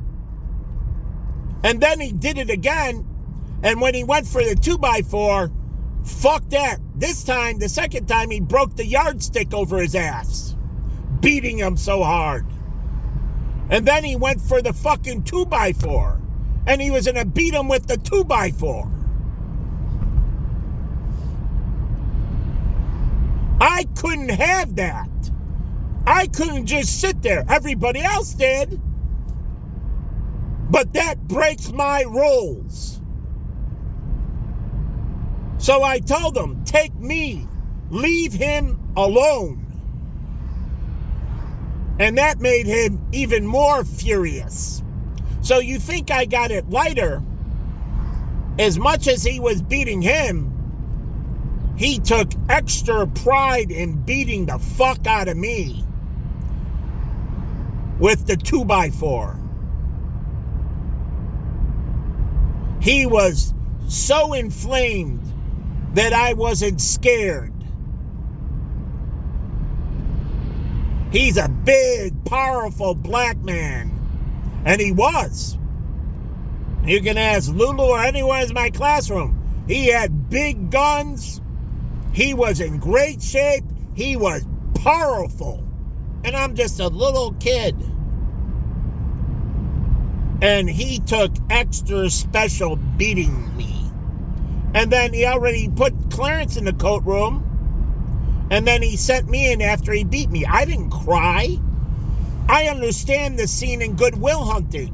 And then he did it again. And when he went for the 2x4, fuck that. This time, the second time, he broke the yardstick over his ass, beating him so hard. And then he went for the fucking 2x4. And he was going to beat him with the 2x4. I couldn't have that. I couldn't just sit there. Everybody else did. But that breaks my rules. So I told him, take me. Leave him alone. And that made him even more furious. So you think I got it lighter? As much as he was beating him, he took extra pride in beating the fuck out of me with the 2x4. He was so inflamed that I wasn't scared. He's a big, powerful black man. And he was. You can ask Lulu or anyone in my classroom. He had big guns. He was in great shape. He was powerful. And I'm just a little kid. And he took extra special beating me. And then he already put Clarence in the coat room. And then he sent me in after he beat me. I didn't cry. I understand the scene in Good Will Hunting.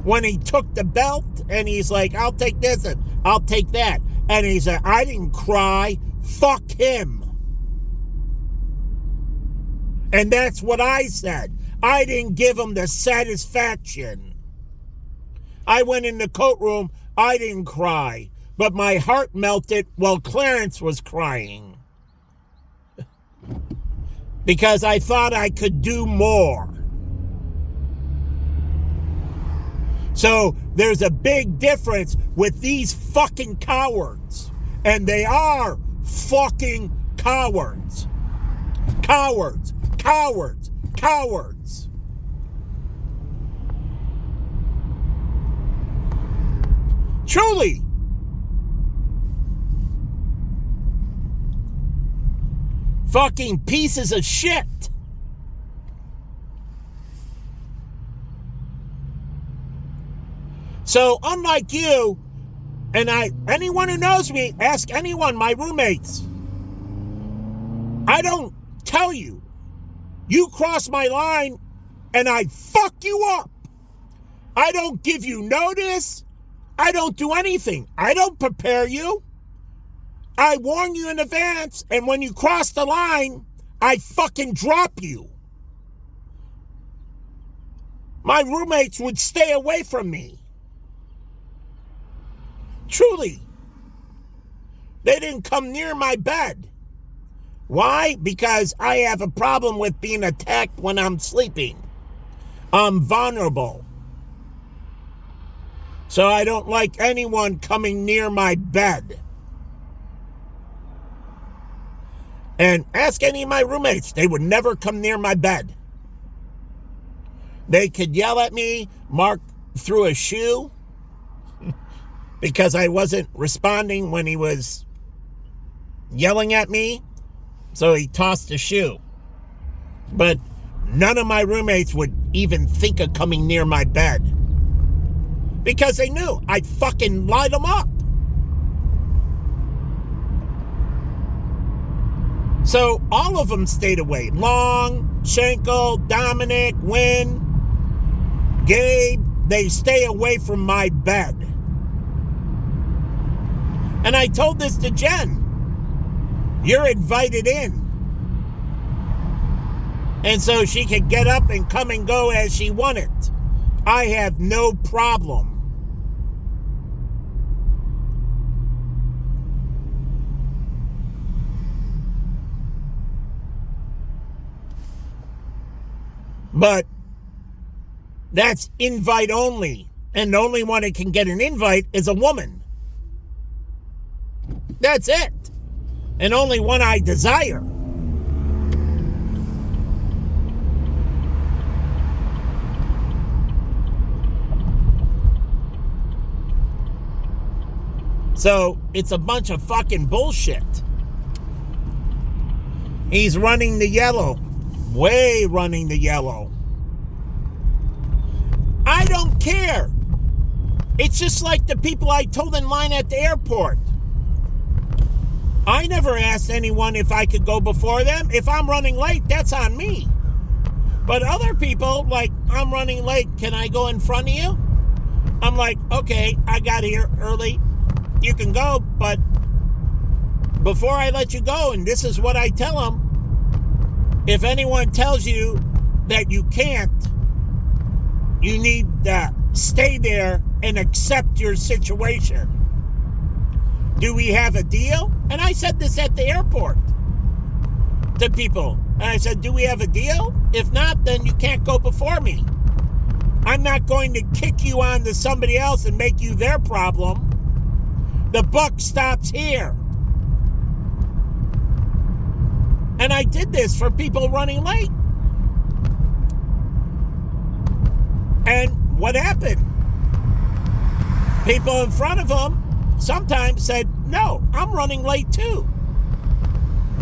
When he took the belt and he's like, I'll take this and I'll take that. And he said, I didn't cry. Fuck him. And that's what I said. I didn't give him the satisfaction. I went in the coat room. I didn't cry. But my heart melted while Clarence was crying. Because I thought I could do more. So there's a big difference with these fucking cowards. And they are fucking cowards. Cowards. Cowards. Cowards. Truly. Fucking pieces of shit. So unlike you, and anyone who knows me, ask anyone, my roommates. I don't tell you. You cross my line and I fuck you up. I don't give you notice. I don't do anything. I don't prepare you. I warn you in advance, and when you cross the line, I fucking drop you. My roommates would stay away from me. Truly. They didn't come near my bed. Why? Because I have a problem with being attacked when I'm sleeping. I'm vulnerable. So I don't like anyone coming near my bed. And ask any of my roommates, they would never come near my bed. They could yell at me, Mark threw a shoe because I wasn't responding when he was yelling at me. So he tossed a shoe. But none of my roommates would even think of coming near my bed. Because they knew I'd fucking light them up. So all of them stayed away. Long, Schenkel, Dominic, Wynn, Gabe, they stay away from my bed. And I told this to Jen. You're invited in. And so she could get up and come and go as she wanted. I have no problem. But that's invite only. And the only one that can get an invite is a woman. That's it. And only one I desire. So it's a bunch of fucking bullshit. He's running the yellow. Way running the yellow. I don't care. It's just like the people I told in line at the airport. I never asked anyone if I could go before them. If I'm running late, that's on me. But other people, like, I'm running late, can I go in front of you? I'm like, okay, I got here early. You can go, but before I let you go, and this is what I tell them, if anyone tells you that you can't, you need to stay there and accept your situation. Do we have a deal? And I said this at the airport to people. And I said, do we have a deal? If not, then you can't go before me. I'm not going to kick you on to somebody else and make you their problem. The buck stops here. And I did this for people running late. And what happened? People in front of them sometimes said, no, I'm running late too.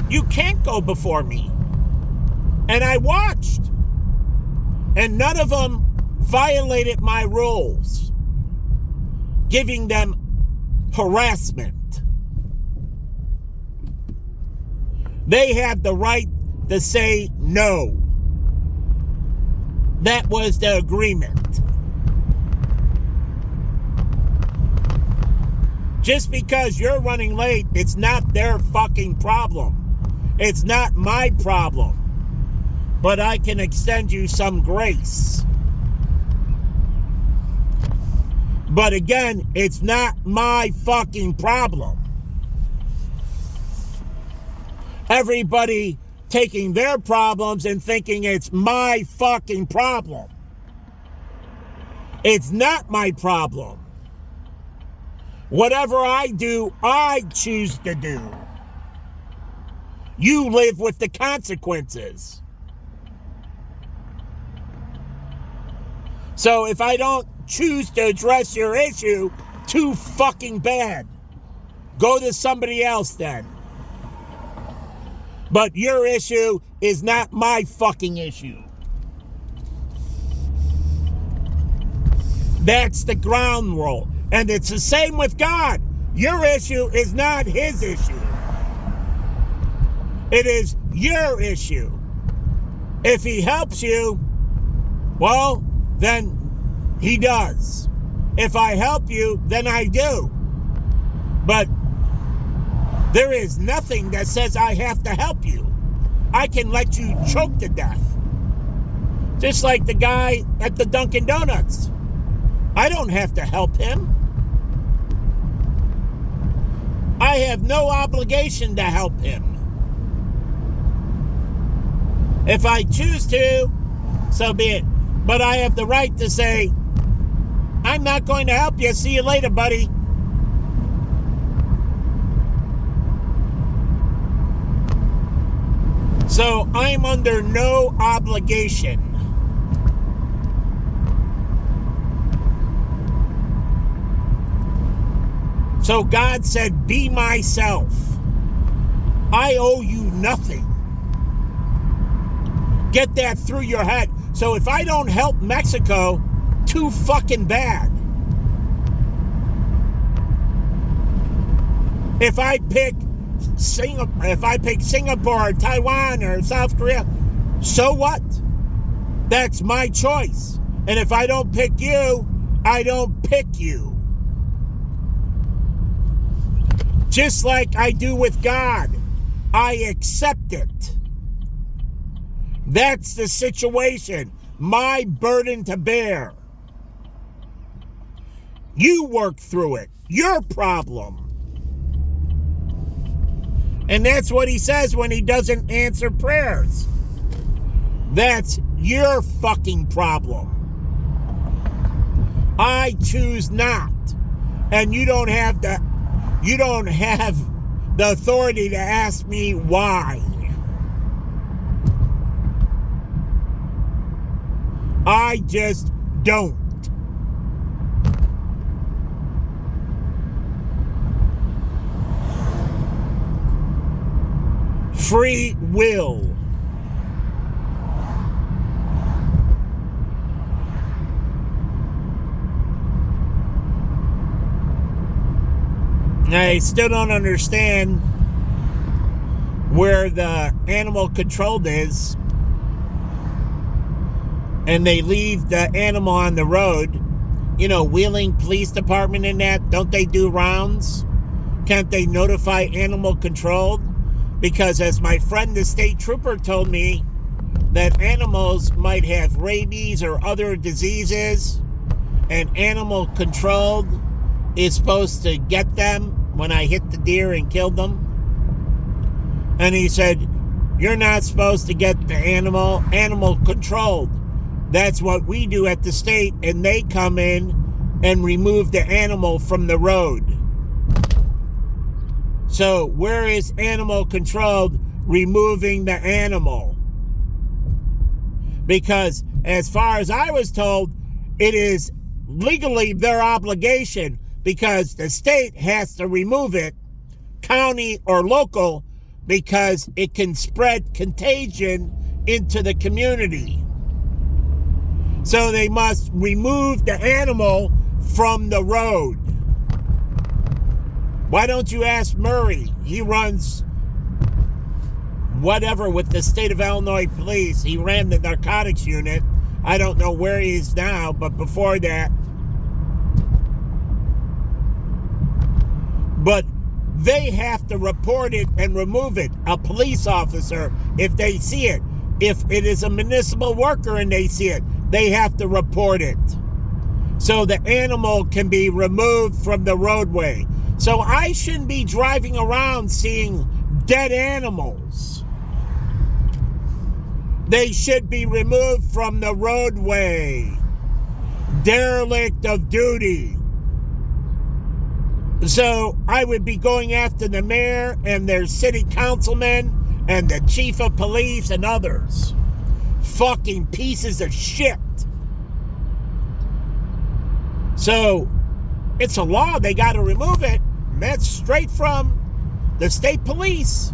You can't go before me. And I watched. And none of them violated my rules, giving them harassment. They had the right to say no. That was the agreement. Just because you're running late, it's not their fucking problem. It's not my problem. But I can extend you some grace. But again, it's not my fucking problem. Everybody taking their problems and thinking it's my fucking problem. It's not my problem. Whatever I do, I choose to do. You live with the consequences. So if I don't choose to address your issue, too fucking bad. Go to somebody else then. But your issue is not my fucking issue. That's the ground rule. And it's the same with God. Your issue is not his issue. It is your issue. If he helps you, well, then he does. If I help you, then I do. But there is nothing that says I have to help you. I can let you choke to death. Just like the guy at the Dunkin' Donuts. I don't have to help him. I have no obligation to help him. If I choose to, so be it. But I have the right to say, I'm not going to help you. See you later, buddy. So I'm under no obligation. So God said, be myself. I owe you nothing. Get that through your head. So if I don't help Mexico, too fucking bad. If I pick Singapore or Taiwan or South Korea, so what? That's my choice. And if I don't pick you, I don't pick you. Just like I do with God. I accept it. That's the situation. My burden to bear. You work through it. Your problem. And that's what he says when he doesn't answer prayers. That's your fucking problem. I choose not. And you don't have the authority to ask me why. I just don't. free will. I still don't understand where the animal control is, and they leave the animal on the road. You know, Wheeling Police Department and that, don't they do rounds? Can't they notify animal control? Because as my friend the state trooper told me, that animals might have rabies or other diseases, and animal control is supposed to get them when I hit the deer and killed them. And he said, you're not supposed to get the animal controlled. That's what we do at the state, and they come in and remove the animal from the road. So where is animal controlled removing the animal? Because as far as I was told, it is legally their obligation, because the state has to remove it, county or local, because it can spread contagion into the community. So they must remove the animal from the road. Why don't you ask Murray? He runs whatever with the state of Illinois police. He ran the narcotics unit. I don't know where he is now, but before that. But they have to report it and remove it. A police officer, if they see it. If it is a municipal worker and they see it, they have to report it. So the animal can be removed from the roadway. So I shouldn't be driving around seeing dead animals. They should be removed from the roadway. Derelict of duty. So I would be going after the mayor and their city councilmen and the chief of police and others. Fucking pieces of shit. So it's a law. They got to remove it. And that's straight from the state police.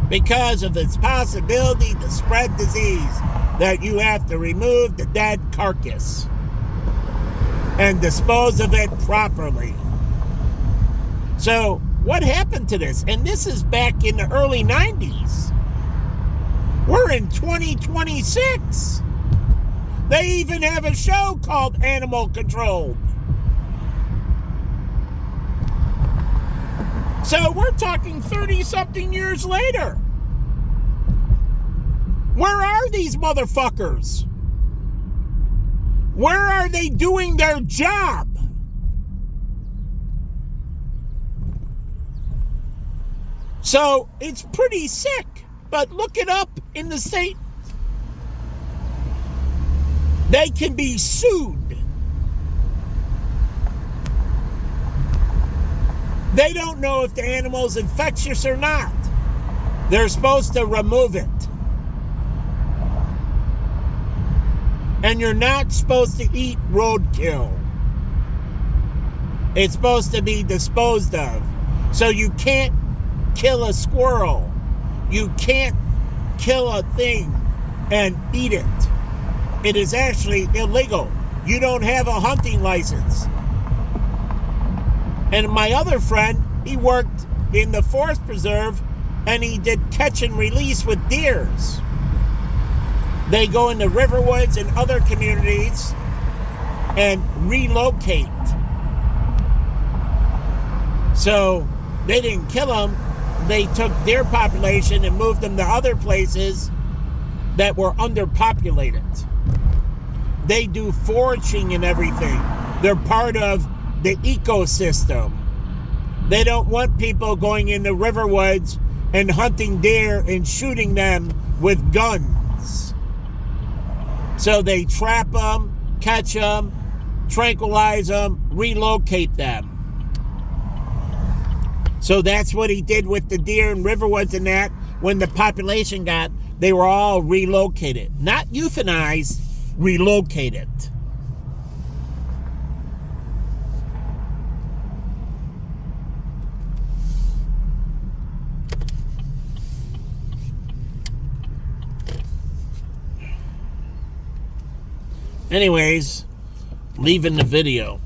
Because of its possibility to spread disease, that you have to remove the dead carcass and dispose of it properly. So what happened to this? And this is back in the early 90s. We're in 2026. They even have a show called Animal Control. So we're talking 30-something years later. Where are these motherfuckers? Where are they doing their job? So it's pretty sick. But look it up in the state. They can be sued. They don't know if the animal's infectious or not. They're supposed to remove it. And you're not supposed to eat roadkill. It's supposed to be disposed of. So you can't kill a squirrel. You can't kill a thing and eat it. It is actually illegal. You don't have a hunting license. And my other friend, he worked in the forest preserve and he did catch and release with deers. They go into Riverwoods and other communities and relocate. So they didn't kill them. They took their population and moved them to other places that were underpopulated. They do foraging and everything. They're part of the ecosystem. They don't want people going into Riverwoods and hunting deer and shooting them with guns. So they trap them, catch them, tranquilize them, relocate them. So that's what he did with the deer in Riverwoods and that. When the population got, they were all relocated. Not euthanized, relocated. Anyways, leaving the video.